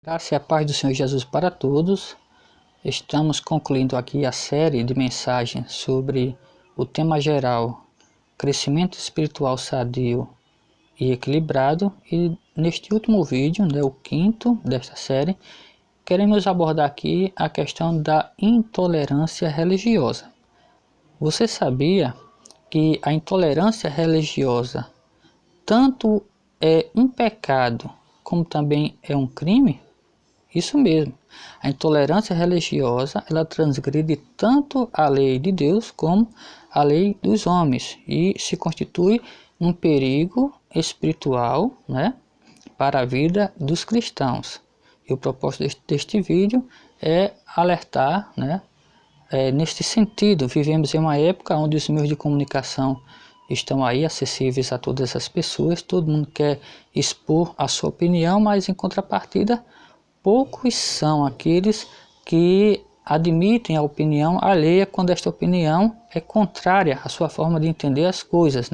Graça e a paz do Senhor Jesus para todos. Estamos concluindo aqui a série de mensagens sobre o tema geral, crescimento espiritual sadio e equilibrado. E neste último vídeo, o quinto desta série, queremos abordar aqui a questão da intolerância religiosa. Você sabia que a intolerância religiosa tanto é um pecado como também é um crime? Isso mesmo, a intolerância religiosa ela transgride tanto a lei de Deus como a lei dos homens e se constitui um perigo espiritual, para a vida dos cristãos. E o propósito deste vídeo é alertar, neste sentido. Vivemos em uma época onde os meios de comunicação estão aí acessíveis a todas as pessoas, todo mundo quer expor a sua opinião, mas em contrapartida poucos são aqueles que admitem a opinião alheia quando esta opinião é contrária à sua forma de entender as coisas,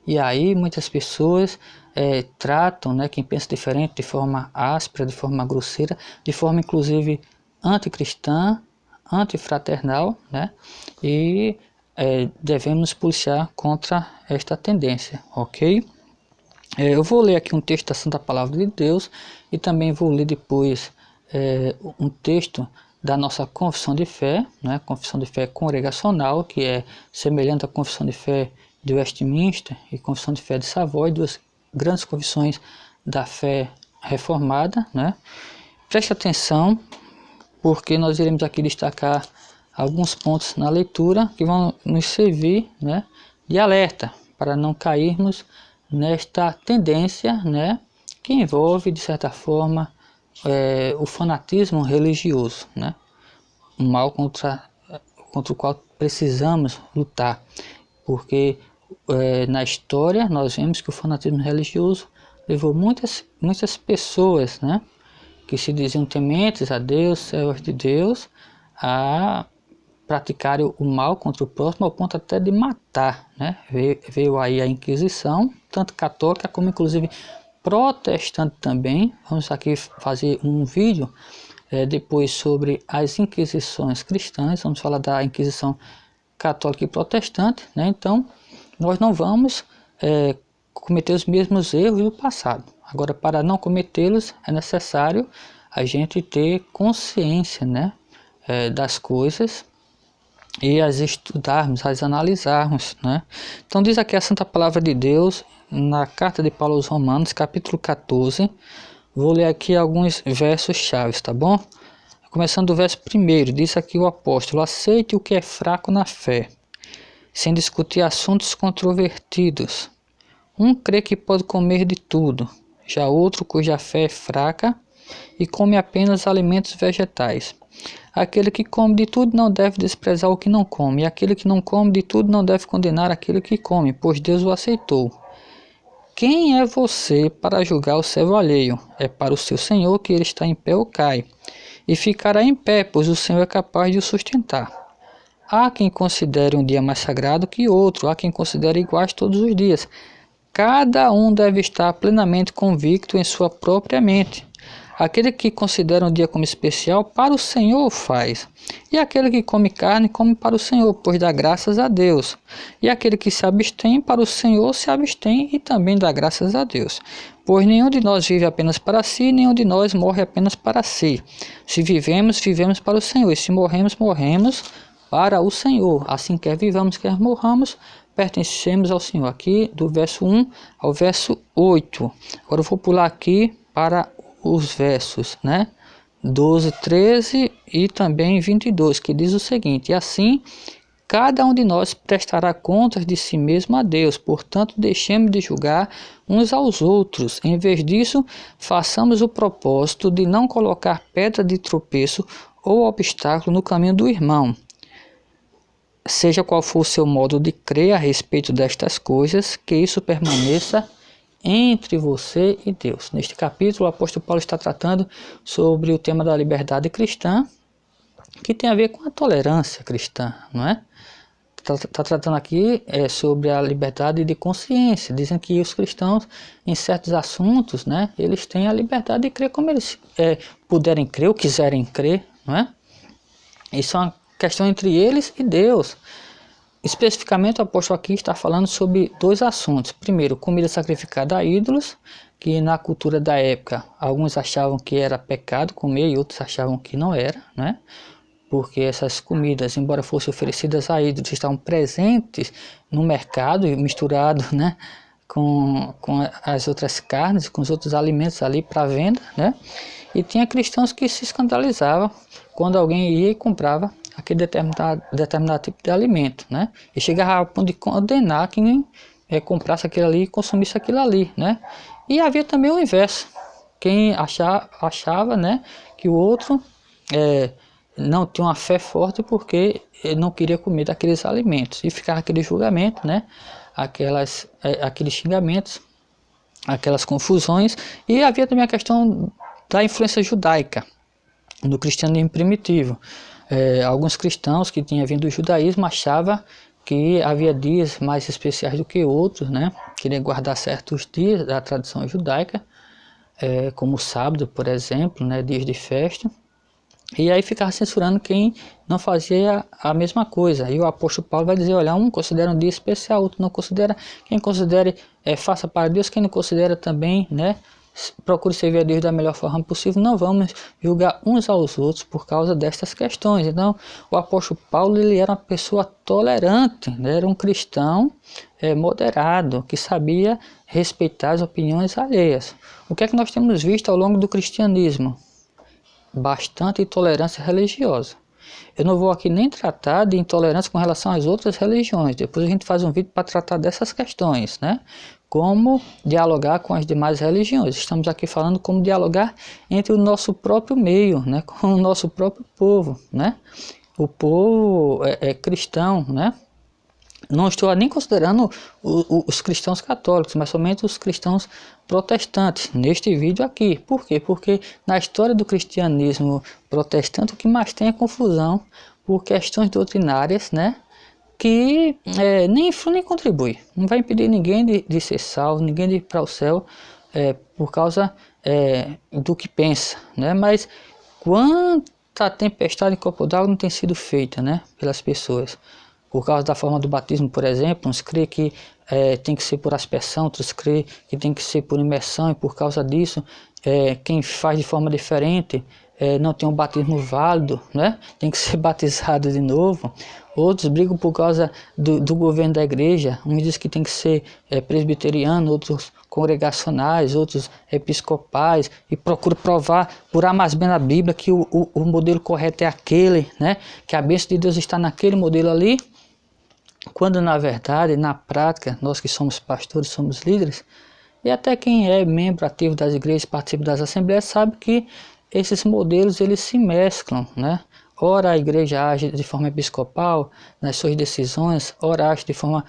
E aí muitas pessoas tratam, quem pensa diferente de forma áspera, de forma grosseira, de forma inclusive anticristã, antifraternal, E devemos policiar contra esta tendência, ok? Eu vou ler aqui um texto da Santa Palavra de Deus e também vou ler depois um texto da nossa confissão de fé, confissão de fé congregacional, que é semelhante à confissão de fé de Westminster e confissão de fé de Savoy, duas grandes confissões da fé reformada, Preste atenção, porque nós iremos aqui destacar alguns pontos na leitura que vão nos servir, de alerta para não cairmos nesta tendência, que envolve de certa forma o fanatismo religioso, um mal contra o qual precisamos lutar, porque na história nós vemos que o fanatismo religioso levou muitas pessoas, que se diziam tementes a Deus, servos de Deus, a praticarem o mal contra o próximo ao ponto até de matar, Veio aí a Inquisição, tanto católica como inclusive protestante também. Vamos aqui fazer um vídeo depois sobre as Inquisições cristãs, vamos falar da Inquisição católica e protestante, Então, nós não vamos cometer os mesmos erros do passado. Agora, para não cometê-los, é necessário a gente ter consciência, das coisas e as estudarmos, as analisarmos, Então diz aqui a Santa Palavra de Deus na carta de Paulo aos Romanos, capítulo 14. Vou ler aqui alguns versos chaves, tá bom? Começando do verso 1, diz aqui o apóstolo: aceite o que é fraco na fé, sem discutir assuntos controvertidos. Um crê que pode comer de tudo, já outro cuja fé é fraca e come apenas alimentos vegetais. Aquele que come de tudo não deve desprezar o que não come, e aquele que não come de tudo não deve condenar aquele que come, pois Deus o aceitou. Quem é você para julgar o servo alheio? É para o seu Senhor que ele está em pé ou cai, e ficará em pé, pois o Senhor é capaz de o sustentar. Há quem considere um dia mais sagrado que outro, há quem considere iguais todos os dias. Cada um deve estar plenamente convicto em sua própria mente. Aquele que considera um dia como especial, para o Senhor o faz. E aquele que come carne, come para o Senhor, pois dá graças a Deus. E aquele que se abstém, para o Senhor se abstém e também dá graças a Deus. Pois nenhum de nós vive apenas para si, nenhum de nós morre apenas para si. Se vivemos, vivemos para o Senhor. E se morremos, morremos para o Senhor. Assim quer vivamos, quer morramos, pertencemos ao Senhor. Aqui do verso 1 ao verso 8. Agora eu vou pular aqui para os versos, 12, 13 e também 22, que diz o seguinte: e assim, cada um de nós prestará contas de si mesmo a Deus, portanto, deixemos de julgar uns aos outros. Em vez disso, façamos o propósito de não colocar pedra de tropeço ou obstáculo no caminho do irmão. Seja qual for o seu modo de crer a respeito destas coisas, que isso permaneça entre você e Deus. Neste capítulo, o apóstolo Paulo está tratando sobre o tema da liberdade cristã, que tem a ver com a tolerância cristã, está tratando aqui sobre a liberdade de consciência. Dizem que os cristãos, em certos assuntos, né, eles têm a liberdade de crer como eles puderem crer ou quiserem crer, não é? Isso é uma questão entre eles e Deus. Especificamente, o apóstolo aqui está falando sobre dois assuntos. Primeiro, comida sacrificada a ídolos, que na cultura da época, alguns achavam que era pecado comer e outros achavam que não era, né? Porque essas comidas, embora fossem oferecidas a ídolos, estavam presentes no mercado e misturados, né, com as outras carnes, com os outros alimentos ali para venda, né? E tinha cristãos que se escandalizavam quando alguém ia e comprava aquele determinado tipo de alimento, né? E chegava ao ponto de condenar quem comprasse aquilo ali e consumisse aquilo ali, né? E havia também o inverso, quem achava, né, que o outro não tinha uma fé forte porque ele não queria comer daqueles alimentos, e ficava aquele julgamento, né, aqueles xingamentos, aquelas confusões. E havia também a questão da influência judaica no cristianismo primitivo. Alguns cristãos que tinham vindo do judaísmo achavam que havia dias mais especiais do que outros, né? Queriam guardar certos dias da tradição judaica, como o sábado, por exemplo, né? Dias de festa. E aí ficava censurando quem não fazia a mesma coisa. E o apóstolo Paulo vai dizer, olha, um considera um dia especial, outro não considera. Quem considere, faça para Deus. Quem não considera também, né, procure servir a Deus da melhor forma possível. Não vamos julgar uns aos outros por causa destas questões. Então, o apóstolo Paulo, ele era uma pessoa tolerante, né? Era um cristão moderado, que sabia respeitar as opiniões alheias. O que é que nós temos visto ao longo do cristianismo? Bastante intolerância religiosa. Eu não vou aqui nem tratar de intolerância com relação às outras religiões. Depois a gente faz um vídeo para tratar dessas questões, né? Como dialogar com as demais religiões. Estamos aqui falando como dialogar entre o nosso próprio meio, né? Com o nosso próprio povo, né? O povo cristão, né? Não estou nem considerando os cristãos católicos, mas somente os cristãos protestantes neste vídeo aqui. Por quê? Porque na história do cristianismo protestante o que mais tem é confusão por questões doutrinárias, né? Que nem influi nem contribui. Não vai impedir ninguém de ser salvo, ninguém de ir para o céu por causa do que pensa, né? Mas quanta tempestade em copo d'água não tem sido feita, né, pelas pessoas. Por causa da forma do batismo, por exemplo, uns creem que tem que ser por aspersão, outros creem que tem que ser por imersão, e por causa disso, quem faz de forma diferente não tem um batismo válido, né? Tem que ser batizado de novo. Outros brigam por causa do governo da igreja. Uns dizem que tem que ser presbiteriano, outros congregacionais, outros episcopais, e procuram provar por A mais B na Bíblia que o modelo correto é aquele, né? Que a bênção de Deus está naquele modelo ali. Quando na verdade, na prática, nós que somos pastores, somos líderes, e até quem é membro ativo das igrejas, participa das assembleias, sabe que esses modelos eles se mesclam, né? Ora a igreja age de forma episcopal nas suas decisões, ora age de forma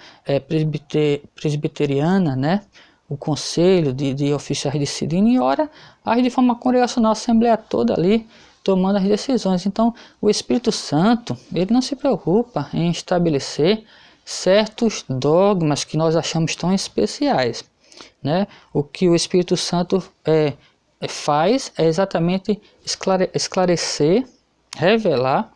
presbiteriana, né? O conselho de oficiais decidindo, e ora age de forma congregacional, a assembleia toda ali tomando as decisões. Então o Espírito Santo, ele não se preocupa em estabelecer certos dogmas que nós achamos tão especiais, né? O que o Espírito Santo faz é exatamente esclarecer, revelar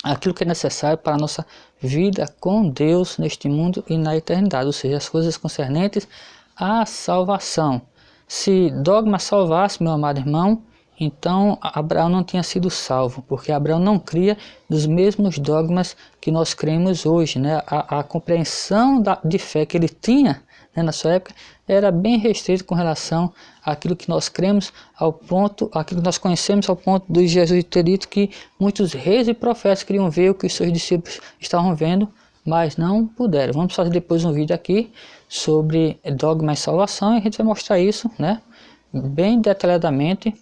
aquilo que é necessário para a nossa vida com Deus neste mundo e na eternidade, ou seja, as coisas concernentes à salvação. Se dogma salvasse, meu amado irmão, então Abraão não tinha sido salvo, porque Abraão não cria dos mesmos dogmas que nós cremos hoje, né? A compreensão de fé que ele tinha, né, na sua época era bem restrita com relação àquilo que nós cremos, aquilo que nós conhecemos, ao ponto de Jesus ter dito que muitos reis e profetas queriam ver o que os seus discípulos estavam vendo, mas não puderam. Vamos fazer depois um vídeo aqui sobre dogma e salvação, e a gente vai mostrar isso, né, bem detalhadamente,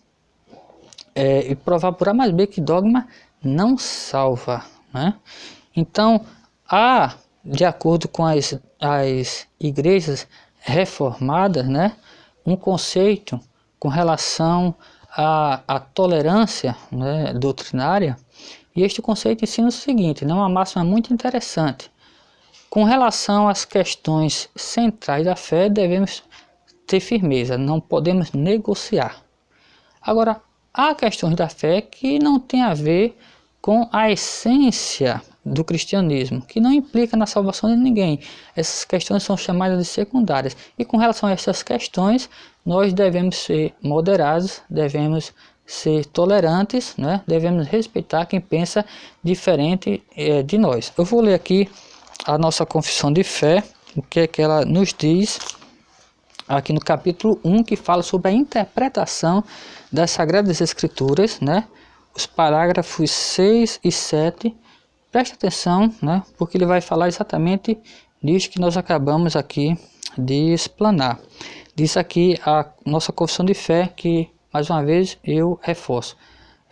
e provar por A mais B que dogma não salva, né? Então, de acordo com as igrejas reformadas, né, um conceito com relação à tolerância, né, doutrinária, e este conceito ensina o seguinte, né, uma máxima muito interessante: Com relação às questões centrais da fé, devemos ter firmeza, não podemos negociar. Agora, há questões da fé que não têm a ver com a essência do cristianismo, que não implica na salvação de ninguém. Essas questões são chamadas de secundárias. E com relação a essas questões, nós devemos ser moderados, devemos ser tolerantes, né? Devemos respeitar quem pensa diferente de nós. Eu vou ler aqui a nossa confissão de fé, o que é que ela nos diz aqui no capítulo 1, que fala sobre a interpretação das Sagradas Escrituras, né? Os parágrafos 6 e 7. Preste atenção, né? Porque ele vai falar exatamente disso que nós acabamos aqui de explanar. Diz aqui a nossa confissão de fé, que mais uma vez eu reforço.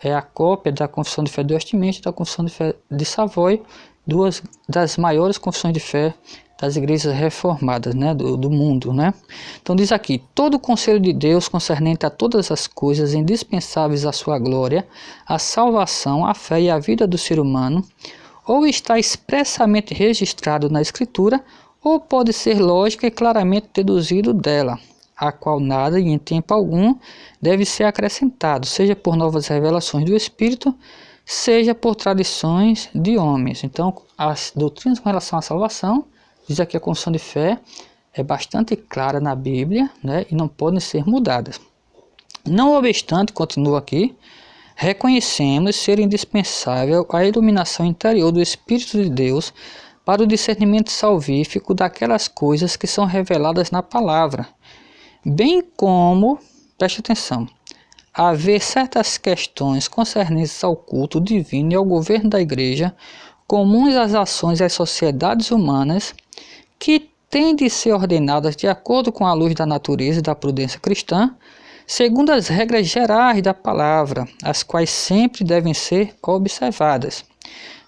É a cópia da confissão de fé de Westminster e da confissão de fé de Savoy, duas das maiores confissões de fé das igrejas reformadas, né, do mundo, né? Então diz aqui: todo o conselho de Deus concernente a todas as coisas indispensáveis à sua glória, à salvação, à fé e à vida do ser humano, ou está expressamente registrado na Escritura, ou pode ser lógico e claramente deduzido dela, a qual nada e em tempo algum deve ser acrescentado, seja por novas revelações do Espírito, seja por tradições de homens. Então, as doutrinas com relação à salvação, diz aqui a confissão de fé, é bastante clara na Bíblia, né, e não podem ser mudadas. Não obstante, continua aqui, reconhecemos ser indispensável a iluminação interior do Espírito de Deus para o discernimento salvífico daquelas coisas que são reveladas na palavra, bem como, preste atenção, haver certas questões concernentes ao culto divino e ao governo da Igreja, comuns às ações das sociedades humanas, que têm de ser ordenadas de acordo com a luz da natureza e da prudência cristã, segundo as regras gerais da palavra, as quais sempre devem ser observadas.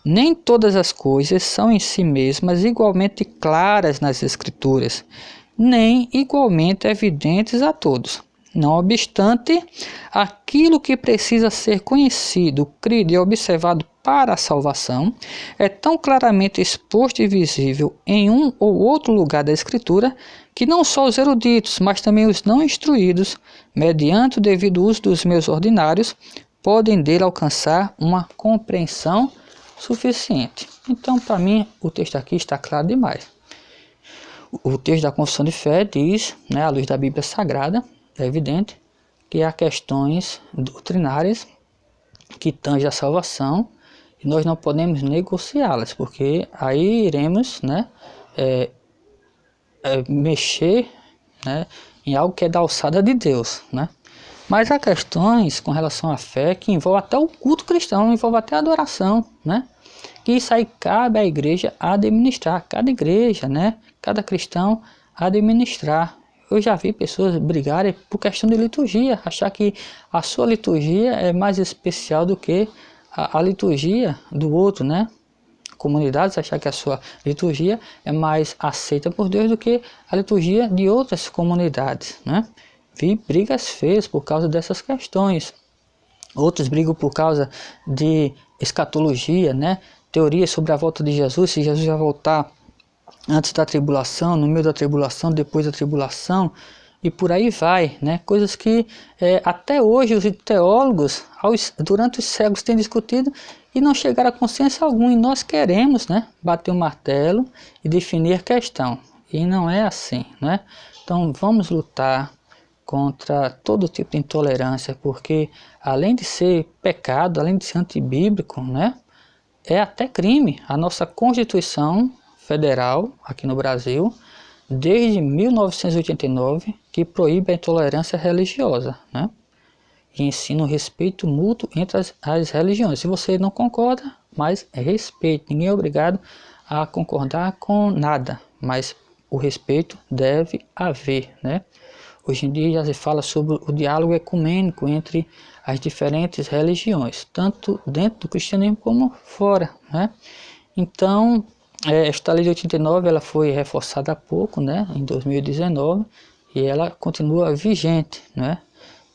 Nem todas as coisas são em si mesmas igualmente claras nas Escrituras, nem igualmente evidentes a todos. Não obstante, aquilo que precisa ser conhecido, crido e observado para a salvação é tão claramente exposto e visível em um ou outro lugar da Escritura que não só os eruditos, mas também os não instruídos, mediante o devido uso dos meios ordinários, podem dele alcançar uma compreensão suficiente. Então, para mim, o texto aqui está claro demais. O texto da confissão de fé diz, né, à luz da Bíblia Sagrada, é evidente que há questões doutrinárias que tangem a salvação e nós não podemos negociá-las, porque aí iremos, né, mexer, né, em algo que é da alçada de Deus, né? Mas há questões com relação à fé que envolvem até o culto cristão, envolvem até a adoração, né? Que isso aí cabe à igreja administrar, cada igreja, né, cada cristão administrar. Eu já vi pessoas brigarem por questão de liturgia, achar que a sua liturgia é mais especial do que a liturgia do outro, né? Comunidades achar que a sua liturgia é mais aceita por Deus do que a liturgia de outras comunidades, né? Vi brigas feias por causa dessas questões. Outros brigam por causa de escatologia, né? Teorias sobre a volta de Jesus, se Jesus vai voltar antes da tribulação, no meio da tribulação, depois da tribulação, e por aí vai, né? Coisas que até hoje os teólogos, durante os séculos, têm discutido e não chegaram a consciência alguma. E nós queremos, né, bater o martelo e definir a questão. E não é assim, né? Então vamos lutar contra todo tipo de intolerância, porque além de ser pecado, além de ser antibíblico, né, é até crime. A nossa Constituição Federal, aqui no Brasil, desde 1989, que proíbe a intolerância religiosa, né, e ensina o respeito mútuo entre as religiões. Se você não concorda, mas respeito. Ninguém é obrigado a concordar com nada, mas o respeito deve haver, né? Hoje em dia já se fala sobre o diálogo ecumênico entre as diferentes religiões, tanto dentro do cristianismo como fora, né? Então, esta lei de 89 ela foi reforçada há pouco, né, em 2019, e ela continua vigente, né?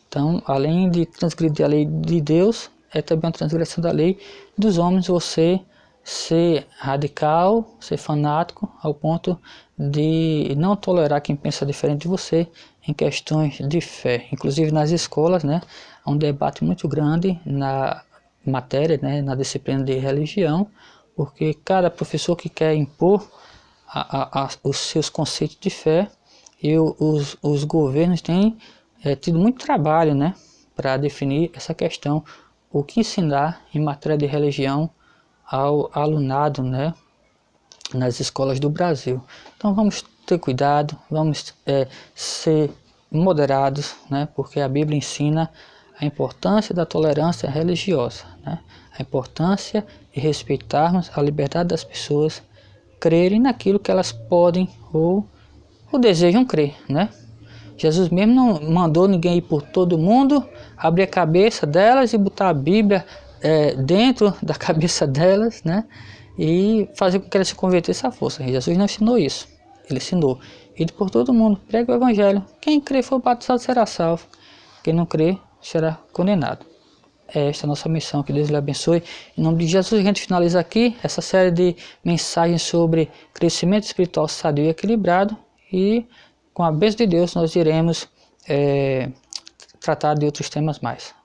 Então, além de transgredir a lei de Deus, é também uma transgressão da lei dos homens você ser radical, ser fanático, ao ponto de não tolerar quem pensa diferente de você em questões de fé. Inclusive nas escolas, né, há um debate muito grande na matéria, né, na disciplina de religião, porque cada professor que quer impor os seus conceitos de fé, e os governos têm tido muito trabalho, né, para definir essa questão, o que ensinar em matéria de religião ao alunado, né, nas escolas do Brasil. Então vamos ter cuidado, vamos ser moderados, né, porque a Bíblia ensina a importância da tolerância religiosa, né, a importância de respeitarmos a liberdade das pessoas crerem naquilo que elas podem ou desejam crer, né? Jesus mesmo não mandou ninguém ir por todo mundo, abrir a cabeça delas e botar a Bíblia dentro da cabeça delas, né? E fazer com que elas se convertessem à força. Jesus não ensinou isso. Ele ensinou: ide por todo mundo, pregue o evangelho. Quem crer e for batizado será salvo. Quem não crer será condenado. É esta a nossa missão, que Deus lhe abençoe. Em nome de Jesus, a gente finaliza aqui essa série de mensagens sobre crescimento espiritual sadio e equilibrado. E com a bênção de Deus nós iremos tratar de outros temas mais.